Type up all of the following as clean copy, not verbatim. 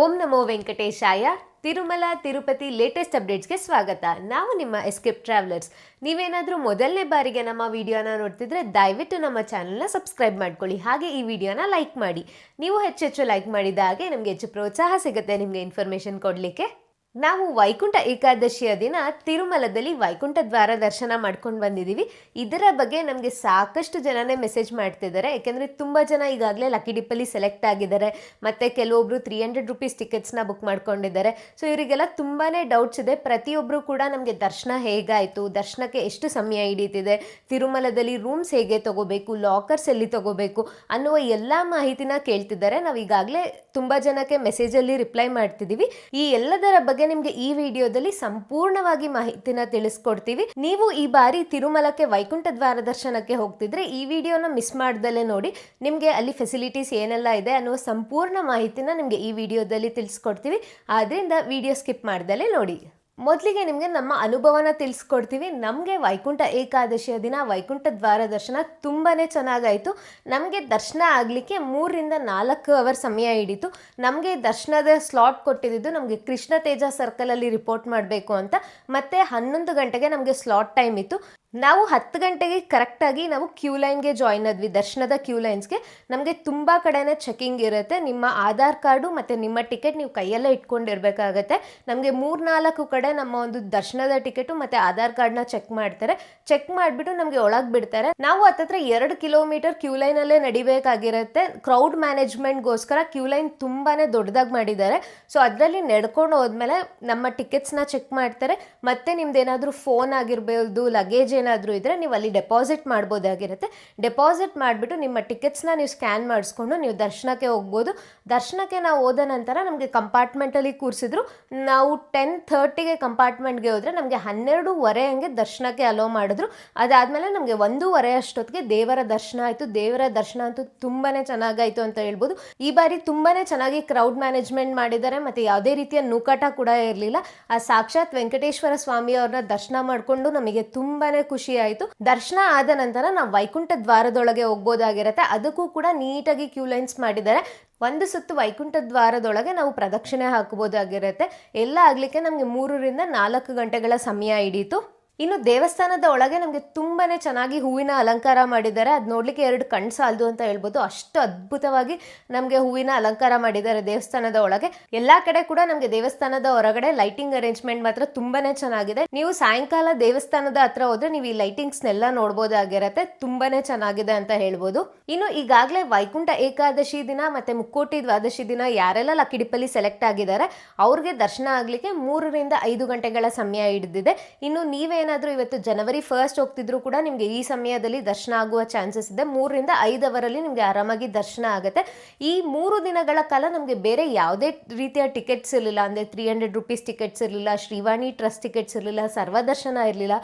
ಓಂ ನಮೋ ವೆಂಕಟೇಶಾಯ. Tirumala Tirupati latest ಅಪ್ಡೇಟ್ಸ್ಗೆ ಸ್ವಾಗತ. ನಾವು ನಿಮ್ಮ ಎಸ್ಕೇಪ್ ಟ್ರಾವೆಲರ್ಸ್. ನೀವೇನಾದರೂ ಮೊದಲನೇ ಬಾರಿಗೆ ನಮ್ಮ ವಿಡಿಯೋನ ನೋಡ್ತಿದ್ರೆ ದಯವಿಟ್ಟು ನಮ್ಮ ಚಾನಲ್ನ ಸಬ್ಸ್ಕ್ರೈಬ್ ಮಾಡ್ಕೊಳ್ಳಿ. ಹಾಗೆ ಈ ವಿಡಿಯೋನ ಲೈಕ್ ಮಾಡಿ. ನೀವು ಹೆಚ್ಚೆಚ್ಚು ಲೈಕ್ ಮಾಡಿದ ಹಾಗೆ ನಮಗೆ ಹೆಚ್ಚು ಪ್ರೋತ್ಸಾಹ ಸಿಗುತ್ತೆ ನಿಮಗೆ ಇನ್ಫಾರ್ಮೇಷನ್ ಕೊಡಲಿಕ್ಕೆ. ನಾವು ವೈಕುಂಠ ಏಕಾದಶಿಯ ದಿನ ತಿರುಮಲದಲ್ಲಿ ವೈಕುಂಠ ದ್ವಾರ ದರ್ಶನ ಮಾಡ್ಕೊಂಡು ಬಂದಿದ್ದೀವಿ. ಇದರ ಬಗ್ಗೆ ನಮಗೆ ಸಾಕಷ್ಟು ಜನನೇ ಮೆಸೇಜ್ ಮಾಡ್ತಿದ್ದಾರೆ. ಯಾಕೆಂದರೆ ತುಂಬ ಜನ ಈಗಾಗಲೇ ಲಕ್ಕಿ ಡಿಪ್ಪಲ್ಲಿ ಸೆಲೆಕ್ಟ್ ಆಗಿದ್ದಾರೆ, ಮತ್ತು ಕೆಲವೊಬ್ಬರು 300 ರೂಪೀಸ್ ಟಿಕೆಟ್ಸ್ನ ಬುಕ್ ಮಾಡ್ಕೊಂಡಿದ್ದಾರೆ. ಸೊ ಇವರಿಗೆಲ್ಲ ತುಂಬಾ ಡೌಟ್ಸ್ ಇದೆ. ಪ್ರತಿಯೊಬ್ಬರು ಕೂಡ ನಮಗೆ ದರ್ಶನ ಹೇಗಾಯಿತು, ದರ್ಶನಕ್ಕೆ ಎಷ್ಟು ಸಮಯ ಹಿಡಿತಿದೆ, ತಿರುಮಲದಲ್ಲಿ ರೂಮ್ಸ್ ಹೇಗೆ ತೊಗೋಬೇಕು, ಲಾಕರ್ಸ್ ಎಲ್ಲಿ ತೊಗೋಬೇಕು ಅನ್ನುವ ಎಲ್ಲ ಮಾಹಿತಿನ ಕೇಳ್ತಿದ್ದಾರೆ. ನಾವು ಈಗಾಗಲೇ ತುಂಬ ಜನಕ್ಕೆ ಮೆಸೇಜಲ್ಲಿ ರಿಪ್ಲೈ ಮಾಡ್ತಿದ್ದೀವಿ. ಈ ಎಲ್ಲದರ ಬಗ್ಗೆ ನಿಮಗೆ ಈ ವಿಡಿಯೋದಲ್ಲಿ ಸಂಪೂರ್ಣವಾಗಿ ಮಾಹಿತಿನ ತಿಳಿಸ್ಕೊಡ್ತೀವಿ. ನೀವು ಈ ಬಾರಿ ತಿರುಮಲಕ್ಕೆ ವೈಕುಂಠ ದ್ವಾರ ದರ್ಶನಕ್ಕೆ ಹೋಗ್ತಿದ್ರೆ ಈ ವಿಡಿಯೋನ ಮಿಸ್ ಮಾಡ್ದಲೇ ನೋಡಿ. ನಿಮಗೆ ಅಲ್ಲಿ ಫೆಸಿಲಿಟೀಸ್ ಏನೆಲ್ಲ ಇದೆ ಅನ್ನುವ ಸಂಪೂರ್ಣ ಮಾಹಿತಿನ ನಿಮಗೆ ಈ ವಿಡಿಯೋದಲ್ಲಿ ತಿಳಿಸ್ಕೊಡ್ತೀವಿ. ಆದ್ರಿಂದ ವಿಡಿಯೋ ಸ್ಕಿಪ್ ಮಾಡ್ದಲೇ ನೋಡಿ. ಮೊದಲಿಗೆ ನಿಮಗೆ ನಮ್ಮ ಅನುಭವನ ತಿಳಿಸ್ಕೊಡ್ತೀವಿ. ನಮಗೆ ವೈಕುಂಠ ಏಕಾದಶಿಯ ದಿನ ವೈಕುಂಠ ದ್ವಾರ ದರ್ಶನ ತುಂಬಾ ಚೆನ್ನಾಗಾಯಿತು. ನಮಗೆ ದರ್ಶನ ಆಗಲಿಕ್ಕೆ 3 ರಿಂದ 4 ಅವರ್ ಸಮಯ ಹಿಡಿತು. ನಮಗೆ ದರ್ಶನದ ಸ್ಲಾಟ್ ಕೊಟ್ಟಿದ್ದು ನಮಗೆ ಕೃಷ್ಣ ತೇಜ ಸರ್ಕಲಲ್ಲಿ ರಿಪೋರ್ಟ್ ಮಾಡಬೇಕು ಅಂತ. ಮತ್ತು 11 ಗಂಟೆಗೆ ನಮಗೆ ಸ್ಲಾಟ್ ಟೈಮ್ ಇತ್ತು. ನಾವು 10 ಗಂಟೆಗೆ ಕರೆಕ್ಟಾಗಿ ನಾವು ಕ್ಯೂ ಲೈನ್ಗೆ ಜಾಯ್ನ್ ಆದ್ವಿ. ದರ್ಶನದ ಕ್ಯೂ ಲೈನ್ಸ್ಗೆ ನಮಗೆ ತುಂಬ ಕಡೆನೇ ಚೆಕಿಂಗ್ ಇರುತ್ತೆ. ನಿಮ್ಮ ಆಧಾರ್ ಕಾರ್ಡು ಮತ್ತು ನಿಮ್ಮ ಟಿಕೆಟ್ ನೀವು ಕೈಯಲ್ಲೇ ಇಟ್ಕೊಂಡಿರ್ಬೇಕಾಗತ್ತೆ. ನಮಗೆ 3-4 ಕಡೆ ನಮ್ಮ ಒಂದು ದರ್ಶನದ ಟಿಕೆಟು ಮತ್ತು ಆಧಾರ್ ಕಾರ್ಡ್ನ ಚೆಕ್ ಮಾಡ್ತಾರೆ. ಚೆಕ್ ಮಾಡಿಬಿಟ್ಟು ನಮಗೆ ಒಳಗೆ ಬಿಡ್ತಾರೆ. ನಾವು ಹತ್ತತ್ರ 2 ಕಿಲೋಮೀಟರ್ ಕ್ಯೂ ಲೈನಲ್ಲೇ ನಡಿಬೇಕಾಗಿರುತ್ತೆ. ಕ್ರೌಡ್ ಮ್ಯಾನೇಜ್ಮೆಂಟ್ಗೋಸ್ಕರ ಕ್ಯೂ ಲೈನ್ ತುಂಬಾ ದೊಡ್ಡದಾಗಿ ಮಾಡಿದ್ದಾರೆ. ಸೊ ಅದರಲ್ಲಿ ನಡ್ಕೊಂಡು ಹೋದ್ಮೇಲೆ ನಮ್ಮ ಟಿಕೆಟ್ಸ್ನ ಚೆಕ್ ಮಾಡ್ತಾರೆ. ಮತ್ತು ನಿಮ್ದೇನಾದರೂ ಫೋನ್ ಆಗಿರ್ಬೋದು, ಲಗೇಜ್ ಏನಾದರೂ ಇದ್ದರೆ ನೀವು ಅಲ್ಲಿ ಡೆಪಾಸಿಟ್ ಮಾಡ್ಬೋದಾಗಿರುತ್ತೆ. ಡೆಪಾಸಿಟ್ ಮಾಡಿಬಿಟ್ಟು ನಿಮ್ಮ ಟಿಕೆಟ್ಸ್ನ ನೀವು ಸ್ಕ್ಯಾನ್ ಮಾಡಿಸ್ಕೊಂಡು ನೀವು ದರ್ಶನಕ್ಕೆ ಹೋಗ್ಬೋದು. ದರ್ಶನಕ್ಕೆ ನಾವು ಹೋದ ನಂತರ ನಮಗೆ ಕಂಪಾರ್ಟ್ಮೆಂಟಲ್ಲಿ ಕೂರಿಸಿದ್ರು. ನಾವು 10:30ಗೆ ಕಂಪಾರ್ಟ್ಮೆಂಟ್ಗೆ ಹೋದರೆ ನಮಗೆ 12:15 ಹಂಗೆ ದರ್ಶನಕ್ಕೆ ಅಲೋ ಮಾಡಿದ್ರು. ಅದಾದಮೇಲೆ ನಮಗೆ 1:15 ಅಷ್ಟೊತ್ತಿಗೆ ದೇವರ ದರ್ಶನ ಆಯಿತು. ದೇವರ ದರ್ಶನ ಅಂತೂ ತುಂಬಾ ಚೆನ್ನಾಗಾಯಿತು ಅಂತ ಹೇಳ್ಬೋದು. ಈ ಬಾರಿ ತುಂಬಾ ಚೆನ್ನಾಗಿ ಕ್ರೌಡ್ ಮ್ಯಾನೇಜ್ಮೆಂಟ್ ಮಾಡಿದ್ದಾರೆ ಮತ್ತು ಯಾವುದೇ ರೀತಿಯ ನೂಕಾಟ ಕೂಡ ಇರಲಿಲ್ಲ. ಆ ಸಾಕ್ಷಾತ್ ವೆಂಕಟೇಶ್ವರ ಸ್ವಾಮಿ ಅವ್ರನ್ನ ದರ್ಶನ ಮಾಡಿಕೊಂಡು ನಮಗೆ ತುಂಬಾ ಖುಷಿ ಆಯಿತು. ದರ್ಶನ ಆದ ನಂತರ ನಾವು ವೈಕುಂಠ ದ್ವಾರದೊಳಗೆ ಹೋಗ್ಬೋದಾಗಿರುತ್ತೆ. ಅದಕ್ಕೂ ಕೂಡ ನೀಟಾಗಿ ಕ್ಯೂ ಲೈನ್ಸ್ ಮಾಡಿದ್ದಾರೆ. ಒಂದು ಸುತ್ತು ವೈಕುಂಠ ದ್ವಾರದೊಳಗೆ ನಾವು ಪ್ರದಕ್ಷಿಣೆ ಹಾಕಬಹುದಾಗಿರುತ್ತೆ. ಎಲ್ಲ ಆಗಲಿಕ್ಕೆ ನಮಗೆ 3 ರಿಂದ 4 ಗಂಟೆಗಳ ಸಮಯ ಹಿಡೀತು. ಇನ್ನು ದೇವಸ್ಥಾನದ ಒಳಗೆ ನಮಗೆ ತುಂಬಾ ಚೆನ್ನಾಗಿ ಹೂವಿನ ಅಲಂಕಾರ ಮಾಡಿದ್ದಾರೆ. ಅದು ನೋಡಲಿಕ್ಕೆ 2 ಕಣ್ಣು ಸಾಲದು ಅಂತ ಹೇಳ್ಬೋದು. ಅಷ್ಟು ಅದ್ಭುತವಾಗಿ ನಮಗೆ ಹೂವಿನ ಅಲಂಕಾರ ಮಾಡಿದ್ದಾರೆ ದೇವಸ್ಥಾನದ ಒಳಗೆ. ಎಲ್ಲ ಕಡೆ ಕೂಡ ನಮಗೆ ದೇವಸ್ಥಾನದ ಹೊರಗಡೆ ಲೈಟಿಂಗ್ ಅರೇಂಜ್ಮೆಂಟ್ ಮಾತ್ರ ತುಂಬಾ ಚೆನ್ನಾಗಿದೆ. ನೀವು ಸಾಯಂಕಾಲ ದೇವಸ್ಥಾನದ ಹತ್ರ ಹೋದ್ರೆ ನೀವು ಈ ಲೈಟಿಂಗ್ಸ್ನೆಲ್ಲ ನೋಡ್ಬೋದಾಗಿರುತ್ತೆ. ತುಂಬಾ ಚೆನ್ನಾಗಿದೆ ಅಂತ ಹೇಳ್ಬೋದು. ಇನ್ನು ಈಗಾಗಲೇ ವೈಕುಂಠ ಏಕಾದಶಿ ದಿನ ಮತ್ತು ಮುಕ್ಕೋಟಿ ದ್ವಾದಶಿ ದಿನ ಯಾರೆಲ್ಲ ಲಕ್ಕಿ ಡಿಪ್ಪಲ್ಲಿ ಸೆಲೆಕ್ಟ್ ಆಗಿದ್ದಾರೆ ಅವ್ರಿಗೆ ದರ್ಶನ ಆಗಲಿಕ್ಕೆ 3 ರಿಂದ 5 ಗಂಟೆಗಳ ಸಮಯ ಹಿಡಿದಿದೆ. ಇನ್ನು ನೀವೇನಾದರೂ ಇವತ್ತು ಜನವರಿ 1 ಹೋಗ್ತಿದ್ರು ಕೂಡ ನಿಮಗೆ ಈ ಸಮಯದಲ್ಲಿ ದರ್ಶನ ಆಗುವ ಚಾನ್ಸಸ್ ಇದೆ. 3 ರಿಂದ 5 ಅವರಲ್ಲಿ ನಿಮಗೆ ಆರಾಮಾಗಿ ದರ್ಶನ ಆಗುತ್ತೆ. ಈ 3 ದಿನಗಳ ಕಾಲ ನಮಗೆ ಬೇರೆ ಯಾವುದೇ ರೀತಿಯ ಟಿಕೆಟ್ಸ್ ಇರಲಿಲ್ಲ. ಅಂದರೆ 300 ರೂಪೀಸ್ ಟಿಕೆಟ್ಸ್ ಇರಲಿಲ್ಲ, ಶ್ರೀವಾಣಿ ಟ್ರಸ್ಟ್ ಟಿಕೆಟ್ಸ್ ಇರಲಿಲ್ಲ, ಸರ್ವದರ್ಶನ ಇರಲಿಲ್ಲ,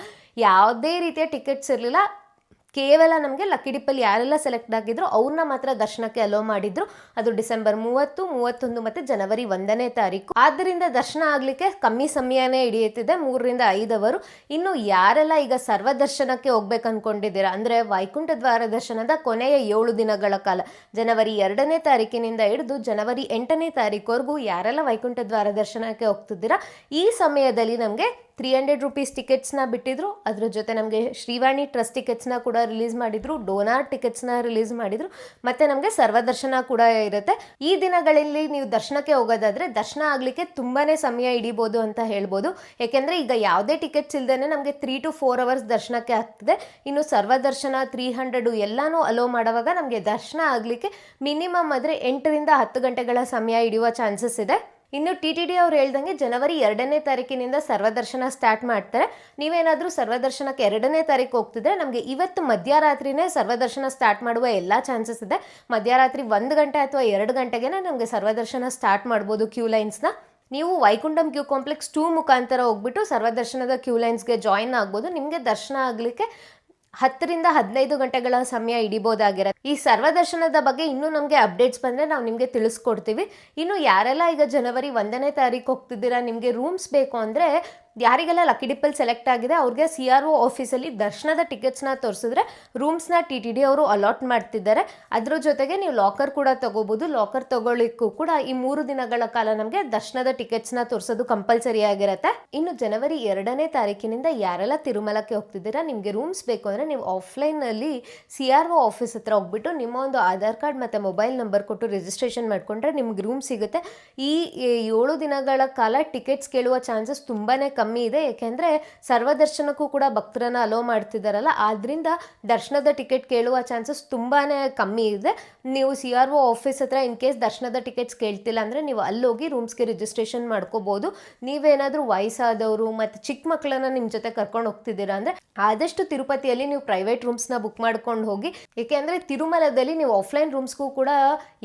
ಯಾವುದೇ ರೀತಿಯ ಟಿಕೆಟ್ಸ್ ಇರಲಿಲ್ಲ. ಕೇವಲ ನಮಗೆ ಲಕ್ಕಿ ಡಿಪ್ಪಲ್ಲಿ ಯಾರೆಲ್ಲ ಸೆಲೆಕ್ಟ್ ಆಗಿದ್ರು ಅವ್ರನ್ನ ಮಾತ್ರ ದರ್ಶನಕ್ಕೆ ಅಲೋ ಮಾಡಿದ್ರು. ಅದು ಡಿಸೆಂಬರ್ 30, 31 ಮತ್ತು ಜನವರಿ 1ನೇ ತಾರೀಕು. ಆದ್ದರಿಂದ ದರ್ಶನ ಆಗಲಿಕ್ಕೆ ಕಮ್ಮಿ ಸಮಯನೇ ಹಿಡಿಯುತ್ತಿದೆ, 3 ರಿಂದ 5 ಅವರು. ಇನ್ನು ಯಾರೆಲ್ಲ ಈಗ ಸರ್ವದರ್ಶನಕ್ಕೆ ಹೋಗ್ಬೇಕು ಅನ್ಕೊಂಡಿದ್ದೀರಾ, ಅಂದರೆ ವೈಕುಂಠ ದ್ವಾರ ದರ್ಶನದ ಕೊನೆಯ 7 ದಿನಗಳ ಕಾಲ ಜನವರಿ 2ನೇ ತಾರೀಕಿನಿಂದ ಹಿಡಿದು ಜನವರಿ 8ನೇ ತಾರೀಕುವರೆಗೂ ಯಾರೆಲ್ಲ ವೈಕುಂಠ ದ್ವಾರ ದರ್ಶನಕ್ಕೆ ಹೋಗ್ತಿದ್ದೀರಾ, ಈ ಸಮಯದಲ್ಲಿ ನಮಗೆ 300 ರೂಪೀಸ್ ಟಿಕೆಟ್ಸ್ನ ಬಿಟ್ಟಿದ್ರು. ಅದ್ರ ಜೊತೆ ನಮಗೆ ಶ್ರೀವಾಣಿ ಟ್ರಸ್ಟ್ ಟಿಕೆಟ್ಸ್ನ ಕೂಡ ರಿಲೀಸ್ ಮಾಡಿದ್ರು, ಡೋನಾರ್ ಟಿಕೆಟ್ಸ್ನ ರಿಲೀಸ್ ಮಾಡಿದ್ರು, ಮತ್ತು ನಮಗೆ ಸರ್ವದರ್ಶನ ಕೂಡ ಇರುತ್ತೆ. ಈ ದಿನಗಳಲ್ಲಿ ನೀವು ದರ್ಶನಕ್ಕೆ ಹೋಗೋದಾದರೆ ದರ್ಶನ ಆಗಲಿಕ್ಕೆ ತುಂಬಾ ಸಮಯ ಹಿಡಿಬೋದು ಅಂತ ಹೇಳ್ಬೋದು. ಏಕೆಂದರೆ ಈಗ ಯಾವುದೇ ಟಿಕೆಟ್ಸ್ ಇಲ್ಲದೇ ನಮಗೆ 3 to 4 ಅವರ್ಸ್ ದರ್ಶನಕ್ಕೆ ಆಗ್ತದೆ. ಇನ್ನು ಸರ್ವದರ್ಶನ 300 ಎಲ್ಲನೂ ಅಲೋ ಮಾಡುವಾಗ ನಮಗೆ ದರ್ಶನ ಆಗಲಿಕ್ಕೆ ಮಿನಿಮಮ್ ಆದರೆ 8 ರಿಂದ 10 ಗಂಟೆಗಳ ಸಮಯ ಹಿಡಿಯುವ ಚಾನ್ಸಸ್ ಇದೆ. ಇನ್ನು TTD ಅವ್ರು ಹೇಳ್ದಂಗೆ ಜನವರಿ 2ನೇ ತಾರೀಕಿನಿಂದ ಸರ್ವದರ್ಶನ ಸ್ಟಾರ್ಟ್ ಮಾಡ್ತಾರೆ. ನೀವೇನಾದರೂ ಸರ್ವದರ್ಶನಕ್ಕೆ 2ನೇ ತಾರೀಕು ಹೋಗ್ತಿದ್ರೆ ನಮಗೆ ಇವತ್ತು ಮಧ್ಯರಾತ್ರಿನೇ ಸರ್ವದರ್ಶನ ಸ್ಟಾರ್ಟ್ ಮಾಡುವ ಎಲ್ಲ ಚಾನ್ಸಸ್ ಇದೆ. ಮಧ್ಯರಾತ್ರಿ 1 ಗಂಟೆ ಅಥವಾ 2 ಗಂಟೆಗೆ ನಮಗೆ ಸರ್ವದರ್ಶನ ಸ್ಟಾರ್ಟ್ ಮಾಡ್ಬೋದು ಕ್ಯೂ ಲೈನ್ಸ್ನ. ನೀವು ವೈಕುಂಠಂ ಕ್ಯೂ ಕಾಂಪ್ಲೆಕ್ಸ್ 2 ಮುಖಾಂತರ ಹೋಗ್ಬಿಟ್ಟು ಸರ್ವದರ್ಶನದ ಕ್ಯೂ ಲೈನ್ಸ್ಗೆ ಜಾಯಿನ್ ಆಗ್ಬೋದು. ನಿಮಗೆ ದರ್ಶನ ಆಗಲಿಕ್ಕೆ 10 ರಿಂದ 15 ಗಂಟೆಗಳ ಸಮಯ ಹಿಡಿಬೋದಾಗಿರುತ್ತೆ. ಈ ಸರ್ವದರ್ಶನದ ಬಗ್ಗೆ ಇನ್ನೂ ನಮಗೆ ಅಪ್ಡೇಟ್ಸ್ ಬಂದರೆ ನಾವು ನಿಮಗೆ ತಿಳಿಸ್ಕೊಡ್ತೀವಿ. ಇನ್ನು ಯಾರೆಲ್ಲ ಈಗ ಜನವರಿ 1ನೇ ತಾರೀಕು ಹೋಗ್ತಿದ್ದೀರಾ, ನಿಮಗೆ ರೂಮ್ಸ್ ಬೇಕು ಅಂದರೆ ಯಾರಿಗೆಲ್ಲ ಲಕ್ಕಿ ಡಿಪ್ಪಲ್ಲಿ ಸೆಲೆಕ್ಟ್ ಆಗಿದೆ ಅವ್ರಿಗೆ CRO ಆಫೀಸಲ್ಲಿ ದರ್ಶನದ ಟಿಕೆಟ್ಸ್ನ ತೋರಿಸಿದ್ರೆ ರೂಮ್ಸ್ನ TTD ಅವರು ಅಲಾಟ್ ಮಾಡ್ತಿದ್ದಾರೆ. ಅದ್ರ ಜೊತೆಗೆ ನೀವು ಲಾಕರ್ ಕೂಡ ತಗೋಬಹುದು. ಲಾಕರ್ ತಗೊಳ್ಳಿಕ್ಕೂ ಕೂಡ ಈ 3 ದಿನಗಳ ಕಾಲ ನಮಗೆ ದರ್ಶನದ ಟಿಕೆಟ್ಸ್ನ ತೋರಿಸೋದು ಕಂಪಲ್ಸರಿ ಆಗಿರುತ್ತೆ. ಇನ್ನು ಜನವರಿ 2ನೇ ತಾರೀಕಿನಿಂದ ಯಾರೆಲ್ಲ ತಿರುಮಲಕ್ಕೆ ಹೋಗ್ತಿದ್ದೀರಾ, ನಿಮಗೆ ರೂಮ್ಸ್ ಬೇಕು ಅಂದರೆ ನೀವು ಆಫ್ಲೈನಲ್ಲಿ CRO ಆಫೀಸ್ ಹತ್ರ ಹೋಗ್ಬಿಟ್ಟು ನಿಮ್ಮ ಒಂದು ಆಧಾರ್ ಕಾರ್ಡ್ ಮತ್ತು ಮೊಬೈಲ್ ನಂಬರ್ ಕೊಟ್ಟು ರಿಜಿಸ್ಟ್ರೇಷನ್ ಮಾಡಿಕೊಂಡ್ರೆ ನಿಮ್ಗೆ ರೂಮ್ ಸಿಗುತ್ತೆ. ಈ 7 ದಿನಗಳ ಕಾಲ ಟಿಕೆಟ್ಸ್ ಕೇಳುವ ಚಾನ್ಸಸ್ ತುಂಬಾ ಕಮ್ಮಿ ಇದೆ. ಏಕೆಂದರೆ ಸರ್ವದರ್ಶನಕ್ಕೂ ಕೂಡ ಭಕ್ತರನ್ನ ಅಲೋ ಮಾಡ್ತಿದ್ದಾರಲ್ಲ, ಆದ್ದರಿಂದ ದರ್ಶನದ ಟಿಕೆಟ್ ಕೇಳುವ ಚಾನ್ಸಸ್ ತುಂಬಾ ಕಮ್ಮಿ ಇದೆ. ನೀವು CRO ಆಫೀಸ್ ಹತ್ರ ಇನ್ ಕೇಸ್ ದರ್ಶನದ ಟಿಕೆಟ್ಸ್ ಕೇಳ್ತಿಲ್ಲ ಅಂದರೆ ನೀವು ಅಲ್ಲೋಗಿ ರೂಮ್ಸ್ಗೆ ರಿಜಿಸ್ಟ್ರೇಷನ್ ಮಾಡ್ಕೋಬೋದು. ನೀವೇನಾದರೂ ವಯಸ್ಸಾದವರು ಮತ್ತು ಚಿಕ್ಕ ಮಕ್ಕಳನ್ನ ನಿಮ್ಮ ಜೊತೆ ಕರ್ಕೊಂಡು ಹೋಗ್ತಿದ್ದೀರಾ ಅಂದರೆ ಆದಷ್ಟು ತಿರುಪತಿಯಲ್ಲಿ ನೀವು ಪ್ರೈವೇಟ್ ರೂಮ್ಸ್ನ ಬುಕ್ ಮಾಡ್ಕೊಂಡು ಹೋಗಿ. ಏಕೆಂದರೆ ತಿರುಮಲದಲ್ಲಿ ನೀವು ಆಫ್ಲೈನ್ ರೂಮ್ಸ್ಗೂ ಕೂಡ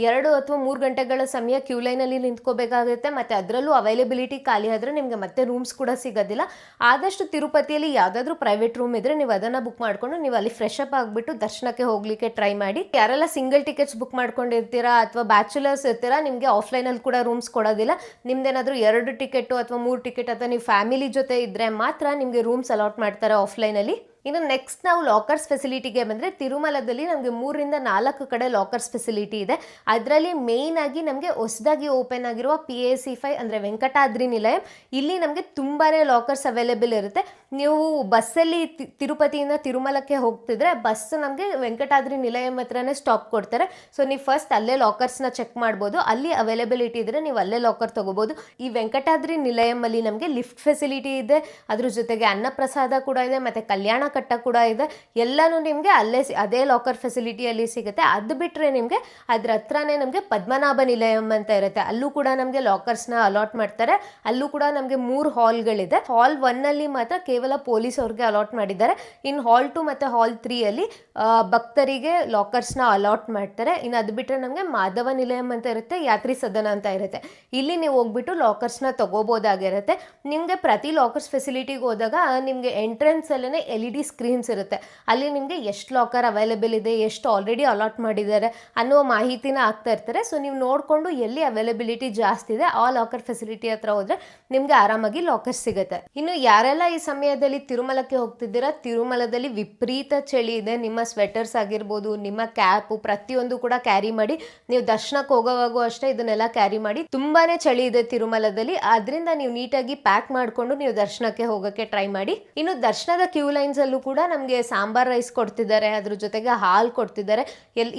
2 ಅಥವಾ 3 ಗಂಟೆಗಳ ಸಮಯ ಕ್ಯೂ ಲೈನಲ್ಲಿ ನಿಂತ್ಕೋಬೇಕಾಗುತ್ತೆ. ಮತ್ತು ಅದರಲ್ಲೂ ಅವೈಲೇಬಿಲಿಟಿ ಖಾಲಿ ಆದರೆ ನಿಮಗೆ ಮತ್ತೆ ರೂಮ್ಸ್ ಕೂಡ ಸಿಗೋದಿಲ್ಲ. ಆದಷ್ಟು ತಿರುಪತಿಯಲ್ಲಿ ಯಾವುದಾದ್ರೂ ಪ್ರೈವೇಟ್ ರೂಮ್ ಇದ್ದರೆ ನೀವು ಅದನ್ನು ಬುಕ್ ಮಾಡಿಕೊಂಡು ನೀವು ಅಲ್ಲಿ ಫ್ರೆಶ್ ಅಪ್ ಆಗಿಬಿಟ್ಟು ದರ್ಶನಕ್ಕೆ ಹೋಗಲಿಕ್ಕೆ ಟ್ರೈ ಮಾಡಿ. ಯಾರೆಲ್ಲ ಸಿಂಗಲ್ ಟಿಕೆಟ್ಸ್ ಬುಕ್ ಮಾಡ್ಕೊಂಡಿರ್ತೀರಾ ಅಥವಾ ಬ್ಯಾಚುಲರ್ಸ್ ಇರ್ತೀರಾ, ನಿಮಗೆ ಆಫ್ಲೈನಲ್ಲಿ ಕೂಡ ರೂಮ್ಸ್ ಕೊಡೋದಿಲ್ಲ. ನಿಮ್ದೇನಾದರೂ 2 ಟಿಕೆಟು ಅಥವಾ 3 ಟಿಕೆಟ್ ಅಥವಾ ನೀವು ಫ್ಯಾಮಿಲಿ ಜೊತೆ ಇದ್ದರೆ ಮಾತ್ರ ನಿಮಗೆ ರೂಮ್ಸ್ ಅಲಾಟ್ ಮಾಡ್ತಾರೆ ಆಫ್ಲೈನಲ್ಲಿ. ಇನ್ನು ನೆಕ್ಸ್ಟ್ ನಾವು ಲಾಕರ್ಸ್ ಫೆಸಿಲಿಟಿಗೆ ಬಂದರೆ ತಿರುಮಲದಲ್ಲಿ ನಮಗೆ 3 ರಿಂದ 4 ಕಡೆ ಲಾಕರ್ಸ್ ಫೆಸಿಲಿಟಿ ಇದೆ. ಅದರಲ್ಲಿ ಮೇಯ್ನ್ ಆಗಿ ನಮಗೆ ಹೊಸದಾಗಿ ಓಪನ್ ಆಗಿರುವ PAC5 ಅಂದರೆ ವೆಂಕಟಾದ್ರಿ ನಿಲಯಂ, ಇಲ್ಲಿ ನಮಗೆ ತುಂಬಾ ಲಾಕರ್ಸ್ ಅವೈಲೇಬಲ್ ಇರುತ್ತೆ. ನೀವು ಬಸ್ಸಲ್ಲಿ ತಿರುಪತಿಯಿಂದ ತಿರುಮಲಕ್ಕೆ ಹೋಗ್ತಿದ್ರೆ ಬಸ್ ನಮಗೆ ವೆಂಕಟಾದ್ರಿ ನಿಲಯಂ ಹತ್ರನೇ ಸ್ಟಾಪ್ ಕೊಡ್ತಾರೆ. ಸೊ ನೀವು ಫಸ್ಟ್ ಅಲ್ಲೇ ಲಾಕರ್ಸ್ನ ಚೆಕ್ ಮಾಡ್ಬೋದು. ಅಲ್ಲಿ ಅವೈಲೇಬಿಲಿಟಿ ಇದ್ದರೆ ನೀವು ಅಲ್ಲೇ ಲಾಕರ್ ತೊಗೋಬೋದು. ಈ ವೆಂಕಟಾದ್ರಿ ನಿಲಯಮಲ್ಲಿ ನಮಗೆ ಲಿಫ್ಟ್ ಫೆಸಿಲಿಟಿ ಇದೆ, ಅದ್ರ ಜೊತೆಗೆ ಅನ್ನಪ್ರಸಾದ ಕೂಡ ಇದೆ ಮತ್ತು ಕಲ್ಯಾಣ ಕಟ್ಟ ಕೂಡ ಇದೆ. ಎಲ್ಲನೂ ನಿಮಗೆ ಅಲ್ಲೇ ಅದೇ ಲಾಕರ್ ಫೆಸಿಲಿಟಿಯಲ್ಲಿ ಸಿಗುತ್ತೆ. ಅದು ಬಿಟ್ಟರೆ ನಿಮಗೆ ಅದ್ರ ಹತ್ರನೇ ನಮಗೆ ಪದ್ಮನಾಭ ನಿಲಯಂ ಅಂತ ಇರುತ್ತೆ, ಅಲ್ಲೂ ಕೂಡ ನಮಗೆ ಲಾಕರ್ಸ್ನ ಅಲಾಟ್ ಮಾಡ್ತಾರೆ. ಅಲ್ಲೂ ಕೂಡ ನಮಗೆ 3 ಹಾಲ್ಗಳಿದೆ. ಹಾಲ್ 1 ಮಾತ್ರ ಕೇವಲ ಪೊಲೀಸ್ ಅವ್ರಿಗೆ ಅಲಾಟ್ ಮಾಡಿದ್ದಾರೆ. ಇನ್ನು ಹಾಲ್ 2 ಮತ್ತು ಹಾಲ್ 3 ಭಕ್ತರಿಗೆ ಲಾಕರ್ಸ್ನ ಅಲಾಟ್ ಮಾಡ್ತಾರೆ. ಇನ್ನು ಅದು ಬಿಟ್ಟರೆ ನಮಗೆ ಮಾಧವ ನಿಲಯಂ ಅಂತ ಇರುತ್ತೆ, ಯಾತ್ರಿ ಸದನ ಅಂತ ಇರುತ್ತೆ. ಇಲ್ಲಿ ನೀವು ಹೋಗ್ಬಿಟ್ಟು ಲಾಕರ್ಸ್ನ ತಗೋಬೋದಾಗಿರುತ್ತೆ. ನಿಮಗೆ ಪ್ರತಿ ಲಾಕರ್ಸ್ ಫೆಸಿಲಿಟಿಗೆ ಹೋದಾಗ ನಿಮಗೆ ಎಂಟ್ರೆನ್ಸಲ್ಲೇ LED ಸ್ಕ್ರೀನ್ಸ್ ಇರುತ್ತೆ. ಅಲ್ಲಿ ನಿಮಗೆ ಎಷ್ಟು ಲಾಕರ್ ಅವೈಲೇಬಲ್ ಇದೆ, ಎಷ್ಟು ಆಲ್ರೆಡಿ ಅಲಾಟ್ ಮಾಡಿದ್ದಾರೆ ಅನ್ನೋ ಮಾಹಿತಿನ ಆಗ್ತಾ ಇರ್ತಾರೆ. ಸೊ ನೀವು ನೋಡಿಕೊಂಡು ಎಲ್ಲಿ ಅವೈಲೇಬಿಲಿಟಿ ಜಾಸ್ತಿ ಇದೆ ಆ ಲಾಕರ್ ಫೆಸಿಲಿಟಿ ಹತ್ರ ಹೋದರೆ ನಿಮಗೆ ಆರಾಮಾಗಿ ಲಾಕರ್ ಸಿಗುತ್ತೆ. ಇನ್ನು ಯಾರೆಲ್ಲ ಈ ಸಮಯದಲ್ಲಿ ತಿರುಮಲಕ್ಕೆ ಹೋಗ್ತಿದ್ದೀರಾ, ತಿರುಮಲದಲ್ಲಿ ವಿಪರೀತ ಚಳಿ ಇದೆ. ನಿಮ್ಮ ಸ್ವೆಟರ್ಸ್ ಆಗಿರ್ಬೋದು, ನಿಮ್ಮ ಕ್ಯಾಪು ಪ್ರತಿಯೊಂದು ಕೂಡ ಕ್ಯಾರಿ ಮಾಡಿ. ನೀವು ದರ್ಶನಕ್ಕೆ ಹೋಗೋವಾಗೂ ಅಷ್ಟೇ ಇದನ್ನೆಲ್ಲ ಕ್ಯಾರಿ ಮಾಡಿ. ತುಂಬಾನೇ ಚಳಿ ಇದೆ ತಿರುಮಲದಲ್ಲಿ, ಆದ್ರಿಂದ ನೀವು ನೀಟಾಗಿ ಪ್ಯಾಕ್ ಮಾಡಿಕೊಂಡು ನೀವು ದರ್ಶನಕ್ಕೆ ಹೋಗೋಕ್ಕೆ ಟ್ರೈ ಮಾಡಿ. ಇನ್ನು ದರ್ಶನದ ಕ್ಯೂ ಲೈನ್ಸ್ ಅಲ್ಲೂ ಕೂಡ ನಮಗೆ ಸಾಂಬಾರ್ ರೈಸ್ ಕೊಡ್ತಿದ್ದಾರೆ, ಅದ್ರ ಜೊತೆಗೆ ಹಾಲು ಕೊಡ್ತಿದ್ದಾರೆ.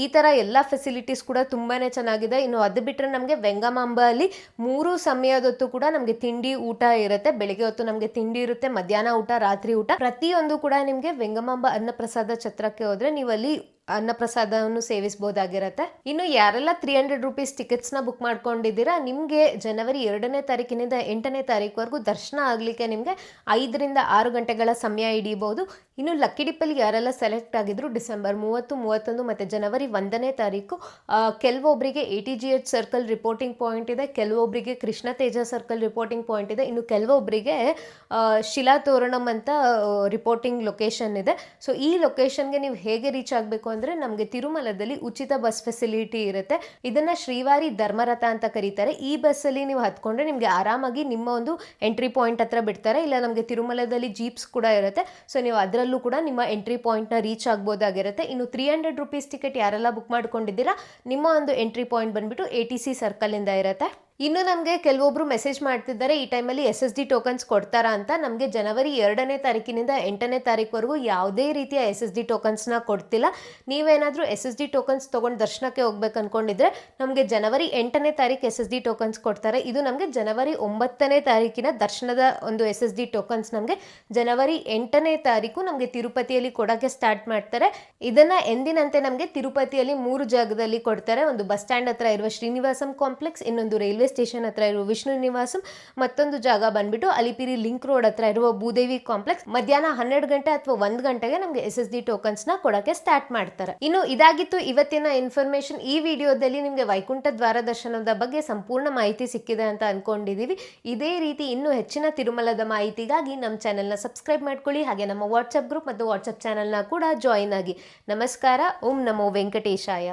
ಈ ಥರ ಎಲ್ಲ ಫೆಸಿಲಿಟೀಸ್ ಕೂಡ ತುಂಬಾನೇ ಚೆನ್ನಾಗಿದೆ. ಇನ್ನು ಅದು ಬಿಟ್ಟರೆ ನಮಗೆ ವೆಂಗಮಾಂಬ ಅಲ್ಲಿ 3 ಸಮಯದೊತ್ತು ಕೂಡ ನಮಗೆ ತಿಂಡಿ ಊಟ ಇರುತ್ತೆ. ಬೆಳಿಗ್ಗೆ ಹೊತ್ತು ನಮಗೆ ತಿಂಡಿ ಇರುತ್ತೆ, ಮಧ್ಯಾಹ್ನ ಊಟ, ರಾತ್ರಿ ಊಟ ಪ್ರತಿಯೊಂದು ಕೂಡ ನಿಮಗೆ ವೆಂಗಮಾಂಬ ಅನ್ನಪ್ರಸಾದ ಛತ್ರಕ್ಕೆ ಹೋದರೆ ನೀವು ಅಲ್ಲಿ ಅನ್ನಪ್ರಸಾದವನ್ನು ಸೇವಿಸಬಹುದಾಗಿರುತ್ತೆ. ಇನ್ನು ಯಾರೆಲ್ಲ 300 ರೂಪೀಸ್ ಟಿಕೆಟ್ಸ್ನ ಬುಕ್ ಮಾಡ್ಕೊಂಡಿದ್ದೀರಾ, ನಿಮಗೆ ಜನವರಿ 2ನೇ ತಾರೀಕಿನಿಂದ 8ನೇ ತಾರೀಕುವರೆಗೂ ದರ್ಶನ ಆಗಲಿಕ್ಕೆ ನಿಮಗೆ 5 ರಿಂದ 6 ಗಂಟೆಗಳ ಸಮಯ ಹಿಡಿಯಬಹುದು. ಇನ್ನು ಲಕ್ಕಿ ಡಿಪ್ಪಲ್ಲಿ ಯಾರೆಲ್ಲ ಸೆಲೆಕ್ಟ್ ಆಗಿದ್ರು ಡಿಸೆಂಬರ್ 30, 31 ಮತ್ತು ಜನವರಿ 1ನೇ ತಾರೀಕು ಕೆಲವೊಬ್ಬರಿಗೆ ATGH ಸರ್ಕಲ್ ರಿಪೋರ್ಟಿಂಗ್ ಪಾಯಿಂಟ್ ಇದೆ, ಕೆಲವೊಬ್ಬರಿಗೆ ಕೃಷ್ಣ ತೇಜ ಸರ್ಕಲ್ ರಿಪೋರ್ಟಿಂಗ್ ಪಾಯಿಂಟ್ ಇದೆ, ಇನ್ನು ಕೆಲವೊಬ್ಬರಿಗೆ ಶಿಲಾತೋರಣಂ ಅಂತ ರಿಪೋರ್ಟಿಂಗ್ ಲೊಕೇಶನ್ ಇದೆ. ಸೊ ಈ ಲೊಕೇಶನ್ಗೆ ನೀವು ಹೇಗೆ ರೀಚ್ ಆಗಬೇಕು ಅಂದರೆ ನಮಗೆ ತಿರುಮಲದಲ್ಲಿ ಉಚಿತ ಬಸ್ ಫೆಸಿಲಿಟಿ ಇರುತ್ತೆ. ಇದನ್ನ ಶ್ರೀವಾರಿ ಧರ್ಮರಥ ಅಂತ ಕರೀತಾರೆ. ಈ ಬಸ್ಸಲ್ಲಿ ನೀವು ಹತ್ಕೊಂಡ್ರೆ ನಿಮಗೆ ಆರಾಮಾಗಿ ನಿಮ್ಮ ಒಂದು ಎಂಟ್ರಿ ಪಾಯಿಂಟ್ ಹತ್ರ ಬಿಡ್ತಾರೆ. ಇಲ್ಲ ನಮಗೆ ತಿರುಮಲದಲ್ಲಿ ಜೀಪ್ಸ್ ಕೂಡ ಇರುತ್ತೆ. ಸೊ ನೀವು ಅದರಲ್ಲೂ ಕೂಡ ನಿಮ್ಮ ಎಂಟ್ರಿ ಪಾಯಿಂಟ್ನ ರೀಚ್ ಆಗ್ಬೋದಾಗಿರುತ್ತೆ. ಇನ್ನು 300 ರೂಪೀಸ್ ಟಿಕೆಟ್ ಯಾರೆಲ್ಲ ಬುಕ್ ಮಾಡ್ಕೊಂಡಿದ್ದೀರಾ, ನಿಮ್ಮ ಒಂದು ಎಂಟ್ರಿ ಪಾಯಿಂಟ್ ಬಂದ್ಬಿಟ್ಟು ATC ಸರ್ಕಲಿಂದ ಇರುತ್ತೆ. ಇನ್ನು ನಮಗೆ ಕೆಲವೊಬ್ಬರು ಮೆಸೇಜ್ ಮಾಡ್ತಿದ್ದಾರೆ ಈ ಟೈಮಲ್ಲಿ SSD ಟೋಕನ್ಸ್ ಕೊಡ್ತಾರಾ ಅಂತ. ನಮಗೆ ಜನವರಿ 2ನೇ ತಾರೀಕಿನಿಂದ 8ನೇ ತಾರೀಕುವರೆಗೂ ಯಾವುದೇ ರೀತಿಯ SSD ಟೋಕನ್ಸ್ನ ಕೊಡ್ತಿಲ್ಲ. ನೀವೇನಾದರೂ SSD ಟೋಕನ್ಸ್ ತೊಗೊಂಡು ದರ್ಶನಕ್ಕೆ ಹೋಗ್ಬೇಕು ಅಂದ್ಕೊಂಡಿದ್ರೆ ನಮಗೆ ಜನವರಿ 8ನೇ ತಾರೀಕು SSD ಟೋಕನ್ಸ್ ಕೊಡ್ತಾರೆ. ಇದು ನಮಗೆ ಜನವರಿ 9ನೇ ತಾರೀಕಿನ ದರ್ಶನದ ಒಂದು SSD ಟೋಕನ್ಸ್ ನಮಗೆ ಜನವರಿ 8ನೇ ತಾರೀಕು ನಮಗೆ ತಿರುಪತಿಯಲ್ಲಿ ಕೊಡೋಕ್ಕೆ ಸ್ಟಾರ್ಟ್ ಮಾಡ್ತಾರೆ. ಇದನ್ನು ಎಂದಿನಂತೆ ನಮಗೆ ತಿರುಪತಿಯಲ್ಲಿ 3 ಜಾಗದಲ್ಲಿ ಕೊಡ್ತಾರೆ. ಒಂದು ಬಸ್ ಸ್ಟ್ಯಾಂಡ್ ಹತ್ರ ಇರುವ ಶ್ರೀನಿವಾಸಂ ಕಾಂಪ್ಲೆಕ್ಸ್, ಇನ್ನೊಂದು ರೈಲ್ವೆ ಸ್ಟೇಷನ್ ಹತ್ರ ಇರುವ ವಿಷ್ಣು ನಿವಾಸಂ, ಮತ್ತೊಂದು ಜಾಗ ಬಂದ್ಬಿಟ್ಟು ಅಲಿಪಿರಿ ಲಿಂಕ್ ರೋಡ್ ಹತ್ರ ಇರುವ ಭೂದೇವಿ ಕಾಂಪ್ಲೆಕ್ಸ್. ಮಧ್ಯಾಹ್ನ 12 ಗಂಟೆ ಅಥವಾ 1 ಗಂಟೆಗೆ ನಮಗೆ SSD ಟೋಕನ್ಸ್ ನ ಕೊಡಕ್ಕೆ ಸ್ಟಾರ್ಟ್ ಮಾಡ್ತಾರೆ. ಇನ್ನು ಇದಾಗಿತ್ತು ಇವತ್ತಿನ ಇನ್ಫಾರ್ಮೇಶನ್. ಈ ವಿಡಿಯೋದಲ್ಲಿ ನಿಮಗೆ ವೈಕುಂಠ ದ್ವಾರ ದರ್ಶನದ ಬಗ್ಗೆ ಸಂಪೂರ್ಣ ಮಾಹಿತಿ ಸಿಕ್ಕಿದೆ ಅಂತ ಅನ್ಕೊಂಡಿದೀವಿ. ಇದೇ ರೀತಿ ಇನ್ನೂ ಹೆಚ್ಚಿನ ತಿರುಮಲದ ಮಾಹಿತಿಗಾಗಿ ನಮ್ಮ ಚಾನೆಲ್ನ ಸಬ್ಸ್ಕ್ರೈಬ್ ಮಾಡ್ಕೊಳ್ಳಿ. ಹಾಗೆ ನಮ್ಮ ವಾಟ್ಸ್ಆಪ್ ಗ್ರೂಪ್ ಮತ್ತು ವಾಟ್ಸ್ಆಪ್ ಚಾನೆಲ್ನ ಕೂಡ ಜಾಯಿನ್ ಆಗಿ. ನಮಸ್ಕಾರ. ಓಂ ನಮೋ ವೆಂಕಟೇಶಾಯ.